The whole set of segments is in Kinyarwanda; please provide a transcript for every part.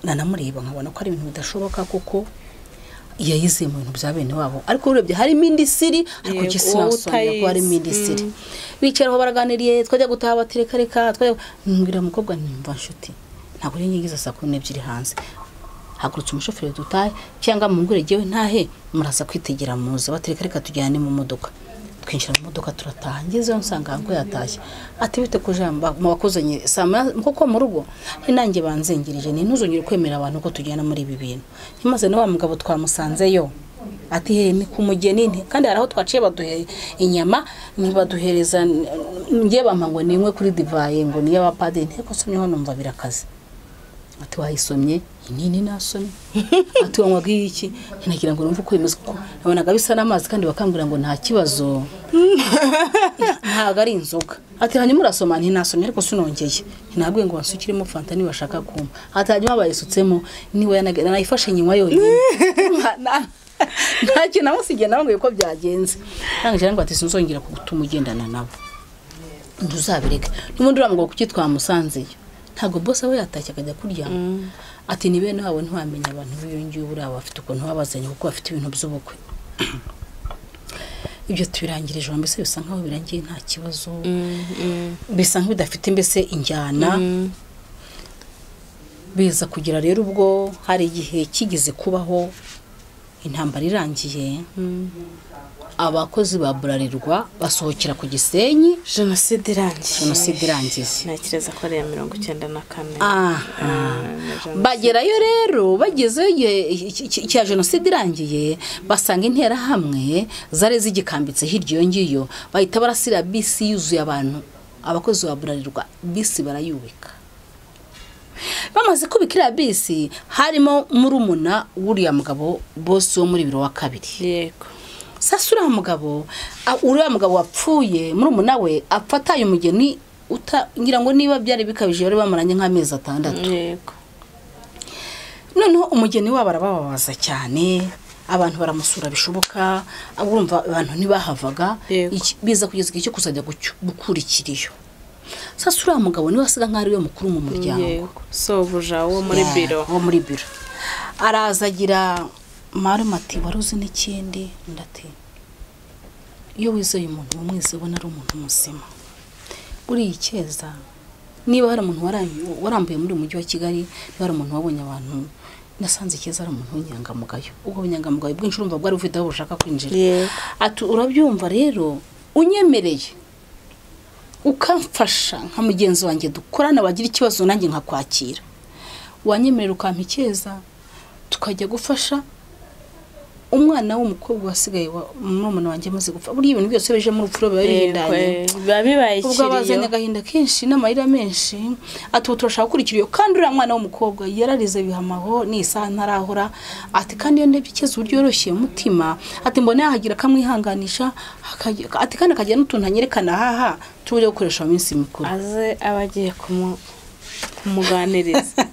nanamureba nkabona ko ari ibintu bidashoboka kuko yayize mu bintu bya bene wabo ariko urebye hari indi siri ariko gisinasonya ko hari indi siri bicaraho baraganiriye twajya gutaha batereka reka twajya ngira umukobwa nimva nshuti ntabwo yinyigiza saa 12 hanze hagurutse umushoferi dutahe cyangwa mungure jewe ntahe muraza kwitegera muze batereka reka tujyane mu modoka twinjira mu modoka turataha ngezeyo nsanga ngo yatashye ati bite kujamba mu bakozanye sama kuko mu rugo inange banzengirije ni ntuzongere kwemera abantu ko tujyana muri ibi bintu imaze no wa mugabo twamusanzeyo ati he ni kumugeni nte kandi araho twaciye baduhe inyama ni baduhereza ngiye bampa ngo nimwe kuri divaye ngo niya bapadiri nteko somyeho numva birakaze ati wayisomye inini nasomye ati wanywagiye iki ninagira ngo numva uko imeze kuko nabonaga bisa n'amazi kandi bakambwira ngo nta kibazo ntago ari inzoga ati hanyuma urasoma ntinasomye ariko sinongeye ntabwo ngo basukiremo fanta nibashaka kuma ati hanyuma bayisutsemo niwe yanayifashe nyuma yonyine nta kintu namusigiye nabwo ko byagenze nangije ngo ati sinzongera kugutuma ugendana nabo nduzabireka n'ubundi uramugo kuki twamusanzeyo ntago boss we yatashye akajya kuryama ati ni bene wabo ntwamenya abantu biyongiye buraba bafite ukuntu babazanye kuko bafite ibintu by'ubukwe ibyo tubirangirije mbese bisa nkaho birangiye nta kibazo bisa nk'ibidafite mbese injyana biza kugira rero ubwo hari igihe kigeze kubaho intambara irangiye abakozi ba Burarirwa basohokera ku Gisenyi jenoside irangiye nakireza ko ari ya 94 bagerayo rero bageze cya jenoside irangiye basanga intera hamwe zare zigikambitse hiryo ngiyo bahita barasira bisi yuzuye abantu abakozi ba Burarirwa bisi barayubika bamaze kubikira bisi harimo murumuna wuriya mugabo boss wo muri biro wa kabiri yego sasa uriya mugabo wapfuye muri umunawe apfataye umugeni ngira ngo niba byari bikabije bari bamaranye nk'amezi 6 yego noneho umugeni wabo arababaza cyane abantu baramusura bishoboka urumva abantu ntibahavaga biza kugeza igihe cyo kuzajya gukurikiriyo sasa uriya mugabo niwe asiga nk'ari we mukuru mu muryango sobuja wo muri biro arazagira marumati waruzi n'ikindi ndate iyo wizeye umuntu umwese ubona ari umuntu musima uri ikeza niba hari umuntu warambuye muri umujyi wa Kigali hari umuntu wabonye abantu nasanze ikeza ari umuntu w'inyangamugayo ubwo bunyangamugayo bwinshi urumva bwari ufite aho ushaka kwinjira ati urabyumva rero unyemereye ukamfasha nka mugenzi wanjye dukorana bagira ikibazo nanjye nkakwakira wanyemerera ukampa ikeza tukajya gufasha umwana w'umukobwa wasigaye umwana wanjye amaze gupfa buri ibintu byose beje mu rupfuro babirindanye babibaye ubwo bazanye gahinda kenshi n'amarira menshi ati turashaka kurikiriyo kandi uriya mwana w'umukobwa yararize bihamaho n'isaha ntarahora ati kandi yo ndebye ikibazo uburyo yoroshye umutima ati mbone yahagira kamwihanganisha ati kandi akagira n'utuntu anyerekana haha tuje gukoresha mu minsi mikuru aze abagiye kumuganiriza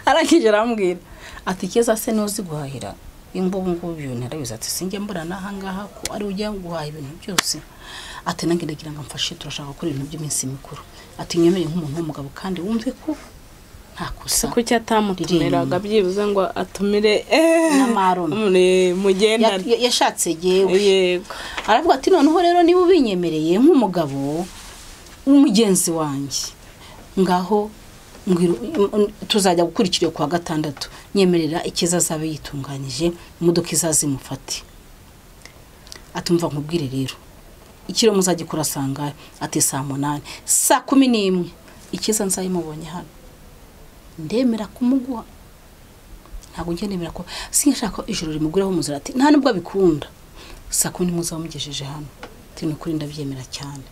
arakije arambwira ati kiza se nozi guhahira imbubu bintu narabiza ati singe mbura nahangaha ko ari ujya guhaha ibintu byose ati nange ndagira ngo mfashe turashaka gukora ibintu by'iminsi mikuru ati nyemereye nk'umuntu w'umugabo kandi wumve ko nta kosa kuko cyatamutumiraga byibuze ngo atumire n'amarume mugenda yashatse yewe yego aravuga ati noneho rero niba ubinyemereye nk'umugabo w'umugenzi wanjye ngaho tuzajya gukurikira kwa 6 nyemerera ikiza zabe yitunganyije imodoka izazimufati atumva nkubwire rero ikiro muzagikora sanga ati saa 8 saa 11 ikiza nzayimubonye hano ndemera kumuguha ntabwo ngendemera ko sinshaka ijoro rimuguraho muzira ati nta nubwo bikunda saa 10 muzamugejeje hano ati nukuri ndabyemera cyane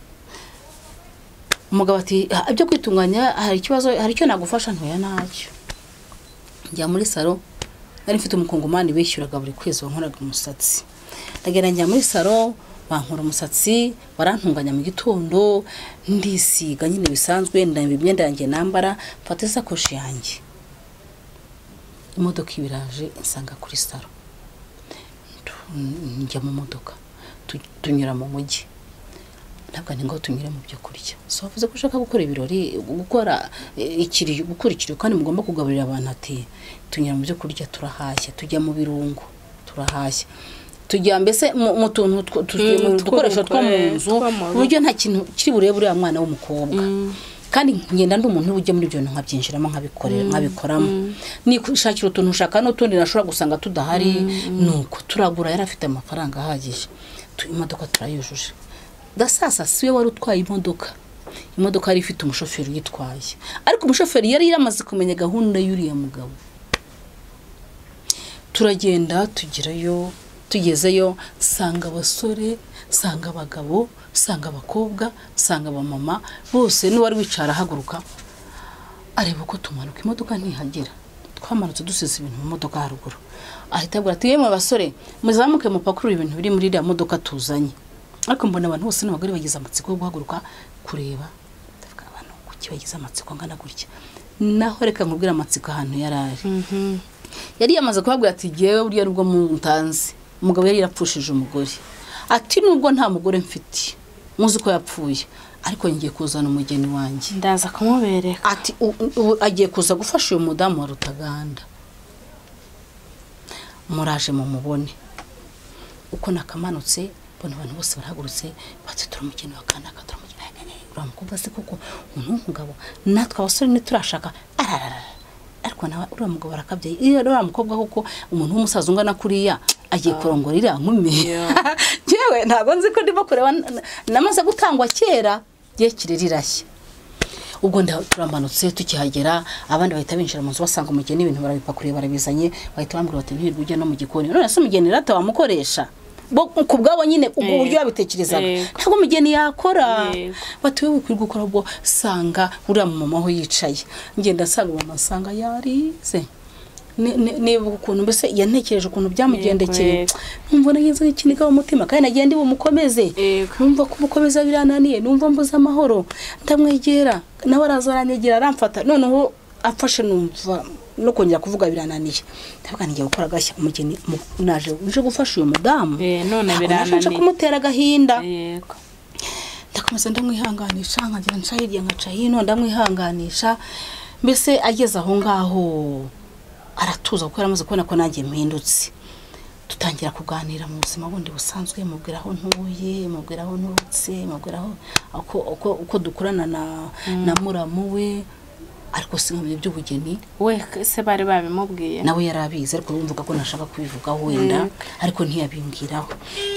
umugabo ati ibyo kwitunganya hari ikibazo hari icyo nagufasha ntoya nacyo njya muri salo nari mfite umukongomani bishyuraga buri kwezi wankoraga umusatsi ndagera njya muri salo bankora umusatsi barantunganya mu gitondo ndisiga nyine bisanzwe ndambe imyenda yanjye nambara mfata isakoshi yanjye imodoka ibiraje insanga kuri salo njya mu modoka tunyura mu mujyi ntabwo ni ngo tunyure mu byo kurya so wavuze ko ushaka gukora ibirori gukora ikiriyo kandi mugomba kugaburira abantu ati tunyura mu byo kurya turahashye tujya mu birungo turahashye tujya mbese mu tuntu dukoresha two mu nzu uburyo nta kintu kiri burebe uriya mwana w'umukobwa kandi ngenda ndi umuntu ujya muri ibyo nkabyinjiramo nkabikoramo nishakira utuntu ushaka n'utundi nashobora gusanga tudahari nuko turagura yari afite amafaranga ahagije imodoka turayujuje dasasa siwe wari utwaye imodoka yari ifite umushoferi uyitwaye ariko umushoferi yari yamaze kumenya gahunda y'uriya mugabo turagenda tugezeyo sanga abasore sanga abagabo sanga abakobwa sanga abamama bose n'uwari wicara haguruka areba uko tumanuka imodoka ntihagera twamanutse dusize ibintu mu modoka haruguru ahita abwira ati yemwe basore muzamuke mupakurura ibintu biri muri iriya modoka tuzanye ariko mbona abantu bose n'abagore bagize amatsiko yo guhaguruka kureba ndavuga abantu kuki bagize amatsiko ngana gutya naho reka nkubwira amatsiko ahantu yari yamaze kubabwira ati jewe burya nubwo muntanzi umugabo yari yarapfushije umugore ati nubwo nta mugore mfite muzi ko yapfuye ariko ngiye kuzana umugeni wanjye ndaza kumubereka ati agiye kuza gufasha uyu mudamu wa Rutaganda muraje mu mubone uko nakamanutse bona abantu bose barahagurutse bati turumugeni wa kanaka turamugeni uramukobwa se kuko umugabo natwe abasore ni turashaka ariko nawe uriya mugabo arakabye iyo uriya mukobwa kuko umuntu w'umusaza ungana kuriya agiye kurongorira nkumi jewe ntago nzi ko ndimo kureba namaze gutangwa kera giye kirerirashye ubwo turamanutse tukihagera abandi bahita binjira mu nzu basanga umugeni ibintu barabipakurira barabizanye bahita bambwira bati ntirwe ujya no mu gikoni none se umugeni rata wamukoresha ku bwabo nyine ubwo buryo babitekerezaga ntabwo umugeni yakora bati wewe ukwiye gukora ubwo sanga uriya mama aho yicaye ngenda nsanga mama sanga yarize niba ukuntu mbese yantekereje ukuntu byamugendekeye numva nagize ikiniga mu mutima kandi nagiye ndi bumukomeze numva ko umukomeza birananiye numva mbuza amahoro ndamwegera nawe arazaranyegera aramfata noneho afashe numva no kongera kuvuga birananiye ndavuga ngiye gukora gashya umugeni naje uje gufasha uyu mudamu none birananiye nje kumutera agahinda ndakomeza ndamwihanganisha nkagira ncahiriye nkaca hino ndamwihanganisha mbese ageze aho ngaho aratuza kuko yaramaze kubona ko nanjye mpindutse tutangira kuganira mu buzima bundi busanzwe mubwira aho ntuye mubwira aho nturutse mubwira aho uko dukurana na muramu we ariko sinkamye by'ubugeni we se bari babimubwiye nawe yarabize ariko urumvuga ko nashaka kubivuga wenda ariko ntiyabimbwiraho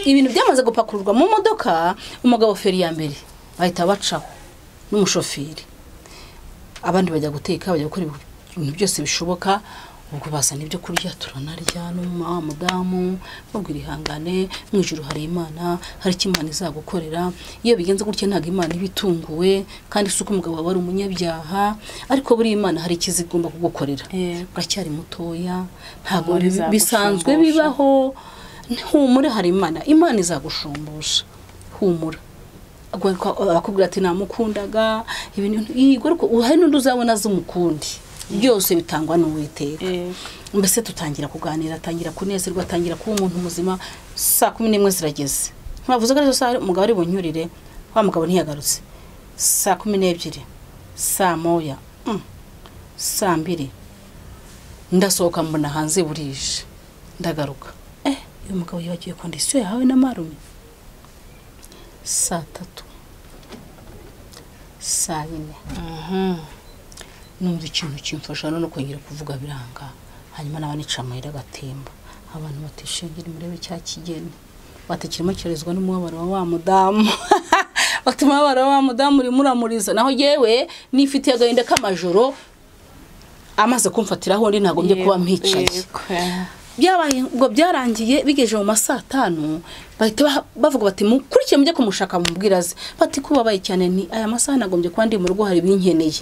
ibintu byamaze gupakururwa mu modoka umugabo feri ya mbere bahita bacaho n'umushoferi abandi bajya guteka bajya gukora ibintu byose bishoboka ubwo bazana ibyo kurya turanarya n'umudamu mubwira ihangane mu ijuru hari Imana hari Imana izagukorera iyo bigenze gutya ntago Imana ibitunguwe kandi suko umugabo wari umunyabyaha ariko buri Imana hari ikizigomba kugukorera uracyari mutoya ntago bisanzwe bibaho humure hari Imana izagushumbusha humura akubwira ati namukundaga ibintu ariko hari n'undi uzabona z'umukundi byose bitangwa n'Uwiteka mbese tutangira kuganira atangira kunezerwa atangira kuba umuntu muzima saa 11 zirageze nkavuze ko saa umugabo ari bunyurire wa mugabo ntiyagarutse saa 12 saa moya saa 2 ndasohoka mbona hanze burije ndagaruka uyu mugabo yagiye kondisiyo yahawe na marume saa 3 saa 4 numva ikintu kimfasha no kongera kuvuga biranga hanyuma nabanica amahera gatemba abantu batishengera murebe cya kigeni batekirimo kirezwa n'umubabaro wa mudamu batuma wa mudamu uri muramuriza naho yewe nifitiye agahinda k'amajoro amaze kumfatiraho ndi nagombye kuba mpicaye byabaye ngo byarangiye bigeje mu masaa 5 bahita bavuga bati mukurikiye mujye kumushaka mubwiraze bati kubabaye cyane ni aya masaha nagombye kwa ndi mu rugo hari binkeneye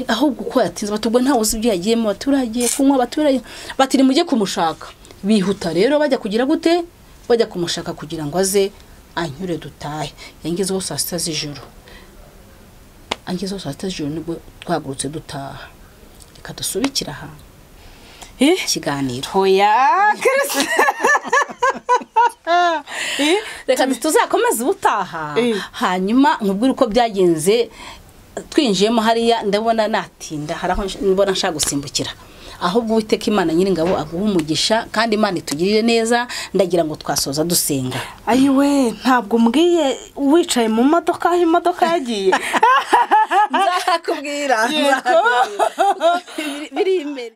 ahubwo uko yatinze batubwo ntawe uzi ibyo yagiyemo baturagiye kunywa baturage batiri mujye kumushaka bihuta rero bajya kugira gute bajya kumushaka kugira ngo aze anyure dutahe yangezeho saa 6 z'ijoro angezeho saa 6 z'ijoro nibwo twagurutse dutaha reka dusubikira aha kiganiro hoya reka tuzakomeza ubutaha hanyuma nkubwire uko byagenze twinjiyemo hariya ndabona natinda haraho mbona nshaka gusimbukira ahubwo Uwiteka Imana Nyiringabo aguha umugisha kandi Imana itugirire neza ndagira ngo twasoza dusenga ayiwe ntabwo mbwiye wicaye mu modoka aho imodoka yagiye nzakubwira biri imbere